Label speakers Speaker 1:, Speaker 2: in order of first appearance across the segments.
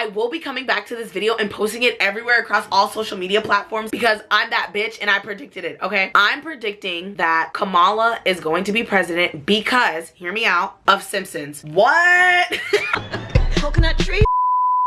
Speaker 1: I will be coming back to this video and posting it everywhere across all social media platforms because I'm that bitch and I predicted it, okay? I'm predicting that Kamala is going to be president because, hear me out, of Simpsons. What?
Speaker 2: Coconut tree?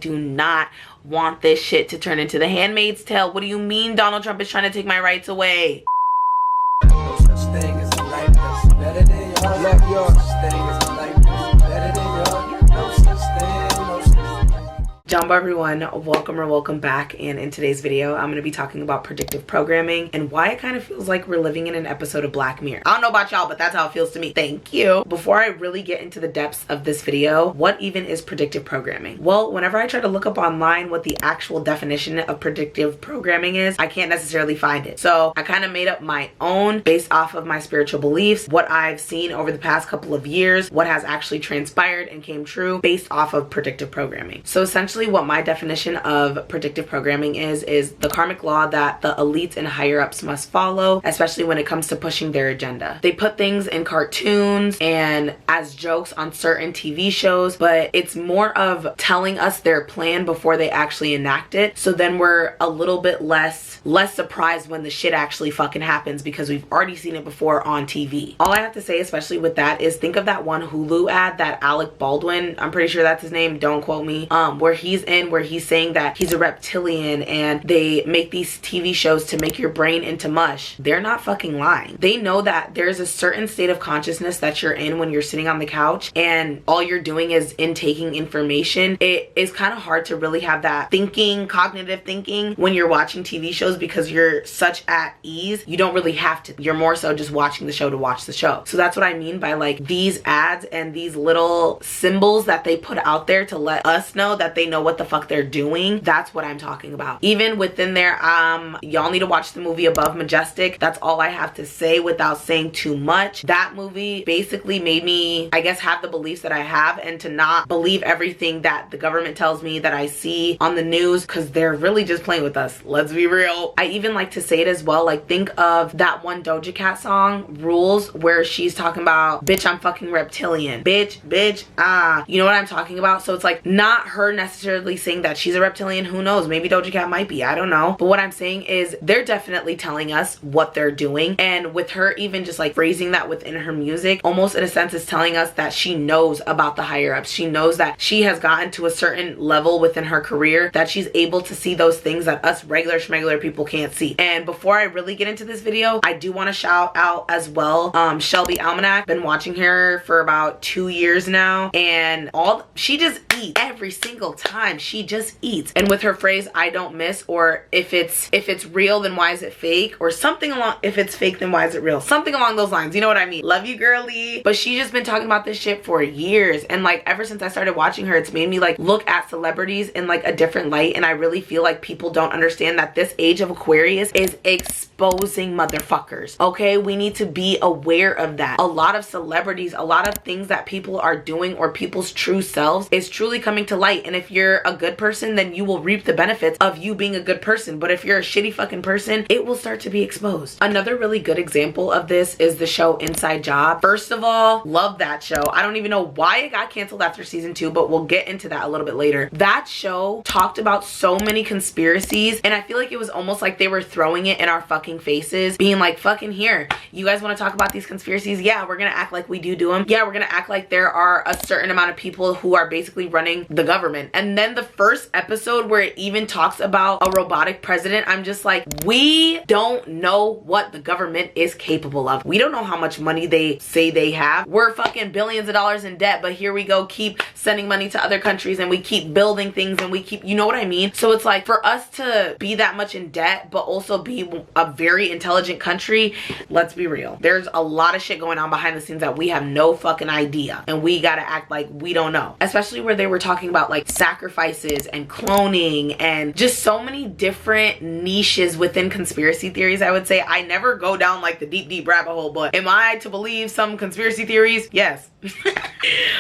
Speaker 1: Do not want this shit to turn into The Handmaid's Tale. What do you mean Donald Trump is trying to take my rights away?
Speaker 3: No such thing as a life that's better than yours. Love yours. Thing as a life that's better than yours. No such thing, no such thing.
Speaker 1: Jumbo everyone, welcome or welcome back, and in today's video I'm going to be talking about predictive programming and why it kind of feels like we're living in an episode of Black Mirror. I don't know about y'all, but that's how it feels to me. Thank you. Before I really get into the depths of this video, what even is predictive programming? Well, whenever I try to look up online what the actual definition of predictive programming is, I can't necessarily find it. So I kind of made up my own based off of my spiritual beliefs, what I've seen over the past couple of years, what has actually transpired and came true based off of predictive programming. So essentially what my definition of predictive programming is the karmic law that the elites and higher ups must follow, especially when it comes to pushing their agenda. They put things in cartoons and as jokes on certain TV shows, but it's more of telling us their plan before they actually enact it. So then we're a little bit less surprised when the shit actually fucking happens because we've already seen it before on TV. All I have to say, especially with that, is think of that one Hulu ad that Alec Baldwin, I'm pretty sure that's his name, don't quote me, where he's saying that he's a reptilian and they make these TV shows to make your brain into mush. They're not fucking lying. They know that there's a certain state of consciousness that you're in when you're sitting on the couch and all you're doing is intaking information. It is kind of hard to really have that thinking, cognitive thinking when you're watching TV shows because you're such at ease. You don't really have to. You're more so just watching the show to watch the show. So that's what I mean by like these ads and these little symbols that they put out there to let us know that they know what the fuck they're doing. That's what I'm talking about. Even within there, y'all need to watch the movie Above Majestic. That's all I have to say without saying too much. That movie basically made me, I guess, have the beliefs that I have and to not believe everything that the government tells me that I see on the news because they're really just playing with us. Let's be real. I even like to say it as well. Like think of that one Doja Cat song, Rules, where she's talking about, bitch, I'm fucking reptilian. Bitch, you know what I'm talking about? So it's like not her necessarily saying that she's a reptilian. Who knows? Maybe Doja Cat might be. I don't know. But what I'm saying is they're definitely telling us what they're doing. And with her even just like phrasing that within her music, almost in a sense is telling us that she knows about the higher ups. She knows that she has gotten to a certain level within her career that she's able to see those things that us regular schmegular people can't see. And before I really get into this video, I do want to shout out as well Shelby Almanac. Been watching her for about 2 years now and she just eats every single time. She just eats. And with her phrase, I don't miss, or if it's real, then why is it fake? Or something along, if it's fake, then why is it real? Something along those lines. You know what I mean? Love you, girly. But she's just been talking about this shit for years. And like ever since I started watching her, it's made me like look at celebrities in like a different light. And I really feel like people don't understand that this age of Aquarius is exposing motherfuckers. Okay? We need to be aware of that. A lot of celebrities, a lot of things that people are doing or people's true selves is truly coming to light. And if you're a good person, then you will reap the benefits of you being a good person. But if you're a shitty fucking person, it will start to be exposed. Another really good example of this is the show Inside Job. First of all, love that show. I don't even know why it got canceled after season 2, but we'll get into that a little bit later. That show talked about so many conspiracies and I feel like it was almost like they were throwing it in our fucking faces, being like, fucking here, you guys want to talk about these conspiracies? Yeah, we're gonna act like we do them. Yeah, we're gonna act like there are a certain amount of people who are basically running the government. And then the first episode where it even talks about a robotic president, I'm just like, we don't know what the government is capable of. We don't know how much money they say they have. We're fucking billions of dollars in debt, but here we go, keep sending money to other countries and we keep building things and we keep, you know what I mean? So it's like for us to be that much in debt, but also be a very intelligent country, let's be real. There's a lot of shit going on behind the scenes that we have no fucking idea. And we gotta act like we don't know. Especially where they were talking about like sacrifices and cloning and just so many different niches within conspiracy theories. I would say I never go down like the deep rabbit hole, but am I to believe some conspiracy theories? Yes.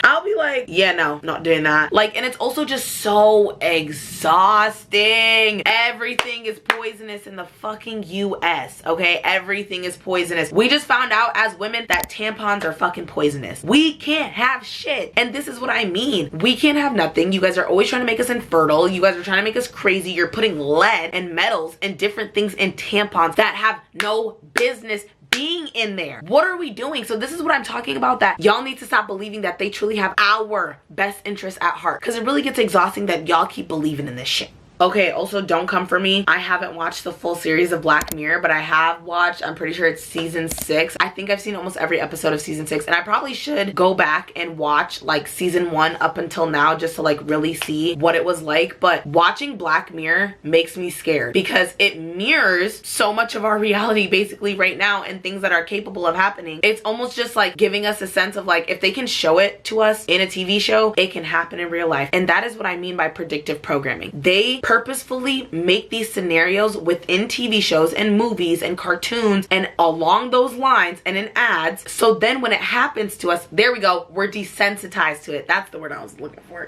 Speaker 1: I'll be like, yeah, no, not doing that. Like, and it's also just so exhausting. Everything is poisonous in the fucking US, okay? Everything is poisonous. We just found out as women that tampons are fucking poisonous. We can't have shit. And this is what I mean. We can't can't have nothing. You guys are always trying to make us infertile. You guys are trying to make us crazy. You're putting lead and metals and different things in tampons that have no business being in there. What are we doing? So this is what I'm talking about, that y'all need to stop believing that they truly have our best interests at heart, because it really gets exhausting that y'all keep believing in this shit. Okay, also don't come for me. I haven't watched the full series of Black Mirror, but I have watched, I'm pretty sure it's season 6. I think I've seen almost every episode of season 6, and I probably should go back and watch like season 1 up until now just to like really see what it was like. But watching Black Mirror makes me scared because it mirrors so much of our reality basically right now and things that are capable of happening. It's almost just like giving us a sense of like, if they can show it to us in a TV show, it can happen in real life. And that is what I mean by predictive programming. They purposefully make these scenarios within TV shows and movies and cartoons and along those lines and in ads, so then when it happens to us, there we go, we're desensitized to it. That's the word I was looking for.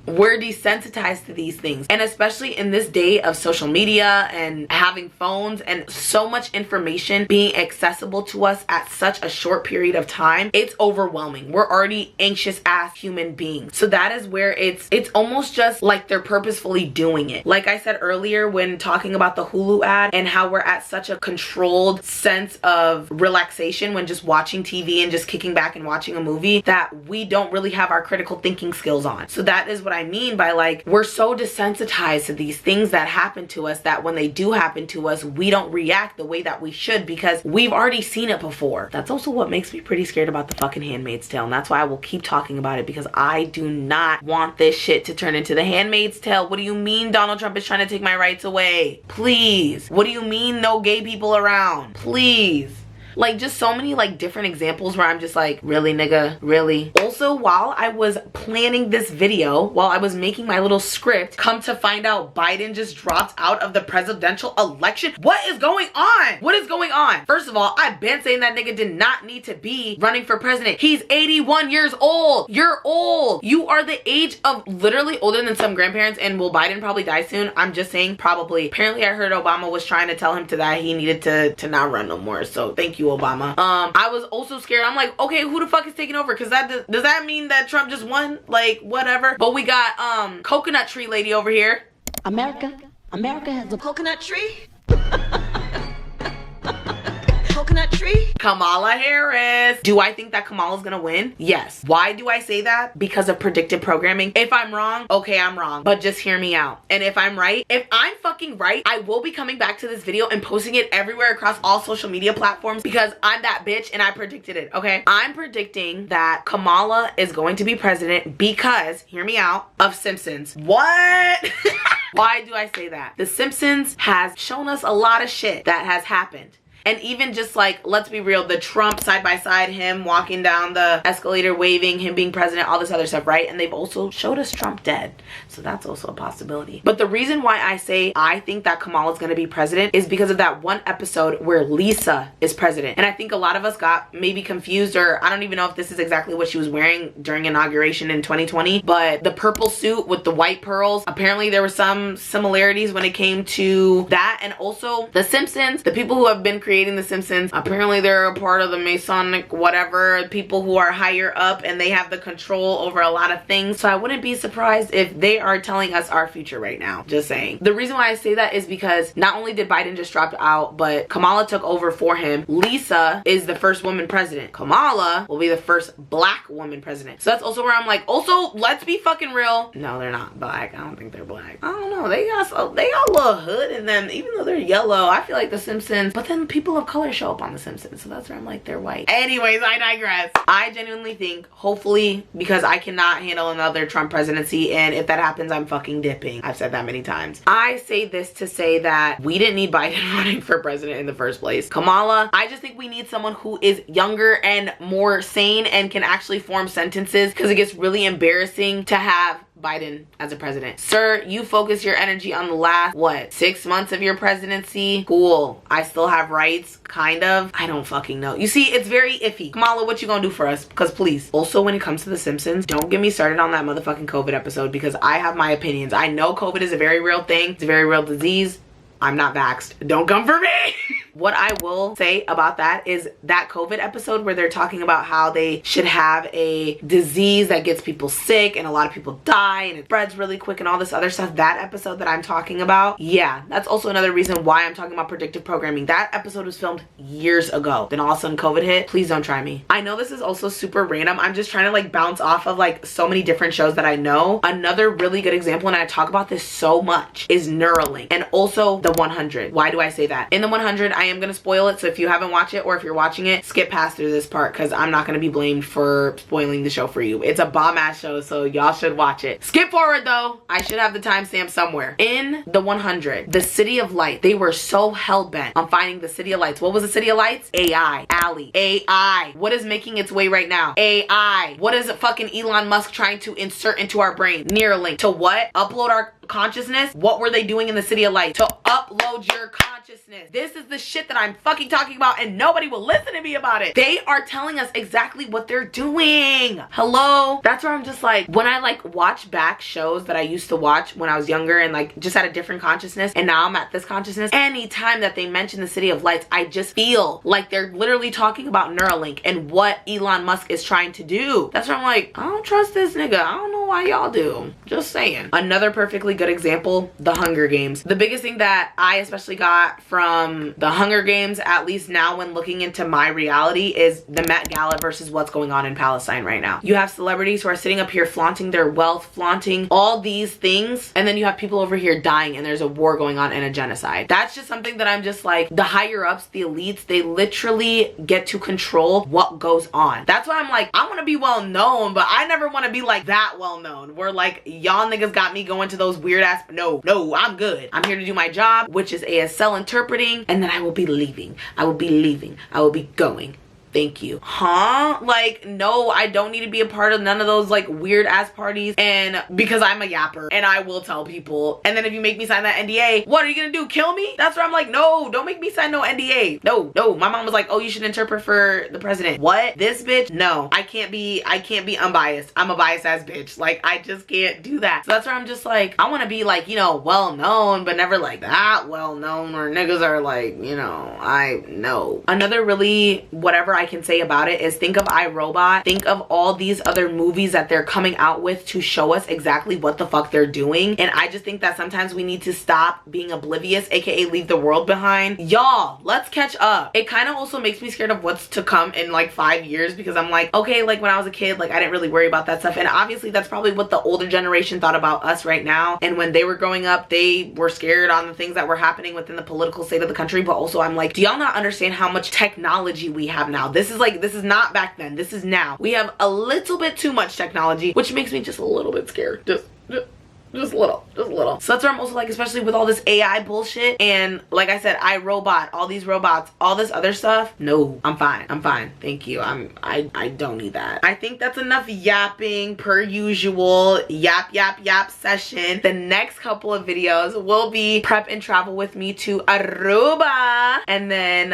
Speaker 1: We're desensitized to these things. And especially in this day of social media and having phones and so much information being accessible to us at such a short period of time, it's overwhelming. We're already anxious ass human beings. So that is where it's almost just like they're purposefully doing it. Like I said earlier when talking about the Hulu ad and how we're at such a controlled sense of relaxation when just watching TV and just kicking back and watching a movie, that we don't really have our critical thinking skills on. So that is what I mean by like, we're so desensitized to these things that happen to us that when they do happen to us, we don't react the way that we should because we've already seen it before. That's also what makes me pretty scared about the fucking Handmaid's Tale, and that's why I will keep talking about it, because I do not want this shit to turn into the Handmaid's Tale. What do you mean Donald Trump is trying to take my rights away? Please. What do you mean no gay people around? Please. Like, just so many like different examples where I'm just like, really nigga, really? Also, while I was planning this video, while I was making my little script, come to find out Biden just dropped out of the presidential election. What is going on? What is going on? First of all, I've been saying that nigga did not need to be running for president. He's 81 years old. You're old. You are the age of literally older than some grandparents. And will Biden probably die soon? I'm just saying probably. Apparently I heard Obama was trying to tell him to that he needed to not run no more. So thank you, Obama. I was also scared. I'm like, okay, who the fuck is taking over? Because that does that mean that Trump just won? Like, whatever. But we got coconut tree lady over here.
Speaker 2: America has a coconut tree. Coconut tree?
Speaker 1: Kamala Harris. Do I think that Kamala's gonna win? Yes. Why do I say that? Because of predictive programming. If I'm wrong, okay, I'm wrong. But just hear me out. And if I'm right, if I'm fucking right, I will be coming back to this video and posting it everywhere across all social media platforms because I'm that bitch and I predicted it, okay? I'm predicting that Kamala is going to be president because, hear me out, of Simpsons. What? Why do I say that? The Simpsons has shown us a lot of shit that has happened. And even just like, let's be real, the Trump side by side, him walking down the escalator waving, him being president, all this other stuff, right? And they've also showed us Trump dead. So that's also a possibility. But the reason why I say I think that Kamala's gonna be president is because of that one episode where Lisa is president. And I think a lot of us got maybe confused, or I don't even know if this is exactly what she was wearing during inauguration in 2020, but the purple suit with the white pearls, apparently there were some similarities when it came to that. And also the Simpsons, the people who have been creating the Simpsons, apparently they're a part of the Masonic whatever, people who are higher up and they have the control over a lot of things. So I wouldn't be surprised if they are telling us our future right now. Just saying. The reason why I say that is because not only did Biden just drop out, but Kamala took over for him. Lisa is the first woman president. Kamala will be the first black woman president. So that's also where I'm like, also, let's be fucking real. No, they're not black. I don't think they're black. I don't know. They got a little hood in them, even though they're yellow. I feel like the Simpsons, but then people of color show up on the Simpsons, so that's where I'm like, they're white. Anyways, I digress. I genuinely think, hopefully, because I cannot handle another Trump presidency, and if that happens, I'm fucking dipping. I've said that many times. I say this to say that we didn't need Biden running for president in the first place. Kamala, I just think we need someone who is younger and more sane and can actually form sentences, because it gets really embarrassing to have Biden as a president. Sir, you focus your energy on the last, what, 6 months of your presidency? Cool. I still have rights, kind of. I don't fucking know. You see, it's very iffy. Kamala, what you gonna do for us? Because please. Also, when it comes to The Simpsons, don't get me started on that motherfucking COVID episode, because I have my opinions. I know COVID is a very real thing. It's a very real disease. I'm not vaxxed. Don't come for me. What I will say about that is that COVID episode where they're talking about how they should have a disease that gets people sick and a lot of people die and it spreads really quick and all this other stuff, that episode that I'm talking about, yeah, that's also another reason why I'm talking about predictive programming. That episode was filmed years ago. Then all of a sudden COVID hit. Please don't try me. I know this is also super random. I'm just trying to like bounce off of like so many different shows that I know. Another really good example, and I talk about this so much, is Neuralink and also the 100. Why do I say that? In the 100, I am going to spoil it, so if you haven't watched it or if you're watching it, skip past through this part because I'm not going to be blamed for spoiling the show for you. It's a bomb ass show, so y'all should watch it. Skip forward though. I should have the timestamp somewhere. In the 100, the City of Light, they were so hell-bent on finding the City of Lights. What was the City of Lights? AI. Alley. AI. What is making its way right now? AI. What is fucking Elon Musk trying to insert into our brain? Neuralink. To what? Upload our consciousness. What were they doing in the City of Light? To upload your consciousness. This is the shit that I'm fucking talking about and nobody will listen to me about it. They are telling us exactly what they're doing. Hello? That's where I'm just like, when I like watch back shows that I used to watch when I was younger and like just had a different consciousness, and now I'm at this consciousness, anytime that they mention the City of Lights, I just feel like they're literally talking about Neuralink and what Elon Musk is trying to do. That's where I'm like, I don't trust this nigga. I don't know why y'all do. Just saying. Another perfectly good example, the Hunger Games. The biggest thing that I especially got from the Hunger Games, at least now when looking into my reality, is the Met Gala versus what's going on in Palestine right now. You have celebrities who are sitting up here flaunting their wealth, flaunting all these things, and then you have people over here dying and there's a war going on and a genocide. That's just something that I'm just like, the higher ups, the elites, they literally get to control what goes on. That's why I'm like, I want to be well known, but I never want to be like that well known where like y'all niggas got me going to those weird ass, no, I'm good. I'm here to do my job, which is ASL interpreting, and then I will be leaving. I will be leaving. I will be going. Thank you. Huh? Like, no, I don't need to be a part of none of those like weird ass parties, and because I'm a yapper and I will tell people, and then if you make me sign that NDA, what are you gonna do, kill me? That's where I'm like, no, don't make me sign no NDA. No. My mom was like, oh, you should interpret for the president. What? This bitch? No, I can't be unbiased. I'm a biased ass bitch. Like, I just can't do that. So that's where I'm just like, I want to be like, you know, well known, but never like that well known, or niggas are like, you know, I know. Another really whatever I can say about it is, think of iRobot. Think of all these other movies that they're coming out with to show us exactly what the fuck they're doing. And I just think that sometimes we need to stop being oblivious, aka leave the world behind. Y'all, let's catch up. It kind of also makes me scared of what's to come in like 5 years, because I'm like, okay, like when I was a kid, like I didn't really worry about that stuff. And obviously that's probably what the older generation thought about us right now. And when they were growing up, they were scared on the things that were happening within the political state of the country. But also I'm like, do y'all not understand how much technology we have now? This is not back then. This is now. We have a little bit too much technology, which makes me just a little bit scared. Just a little. So that's where I'm also like, especially with all this AI bullshit, and like I said, iRobot, all these robots, all this other stuff. No, I'm fine. Thank you. I don't need that. I think that's enough yapping per usual. Yap session. The next couple of videos will be prep and travel with me to Aruba, and then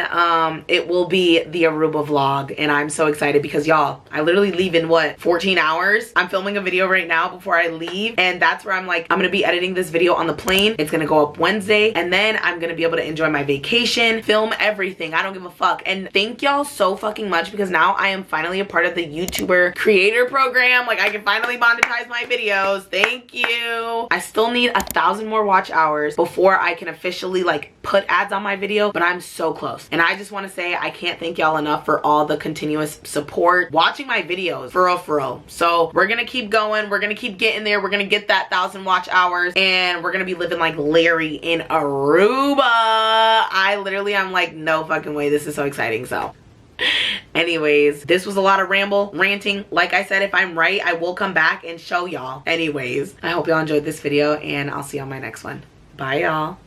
Speaker 1: it will be the Aruba vlog, and I'm so excited because y'all, I literally leave in what, 14 hours? I'm filming a video right now before I leave, and that's where I'm like, I'm gonna be editing this video on the plane. It's gonna go up Wednesday, and then I'm gonna be able to enjoy my vacation, film everything. I don't give a fuck. And thank y'all so fucking much, because now I am finally a part of the YouTuber creator program. Like, I can finally monetize my videos. Thank you. I still need 1,000 more watch hours before I can officially like put ads on my video, but I'm so close. And I just want to say I can't thank y'all enough for all the continuous support watching my videos, for real. So we're gonna keep going. We're gonna keep getting there. We're gonna get that 1,000 watch hours, and we're gonna be living like Larry in Aruba. I'm like, no fucking way. This is so exciting. So anyways, this was a lot of ranting. Like I said, if I'm right, I will come back and show y'all. Anyways, I hope y'all enjoyed this video, and I'll see you on my next one. Bye, y'all.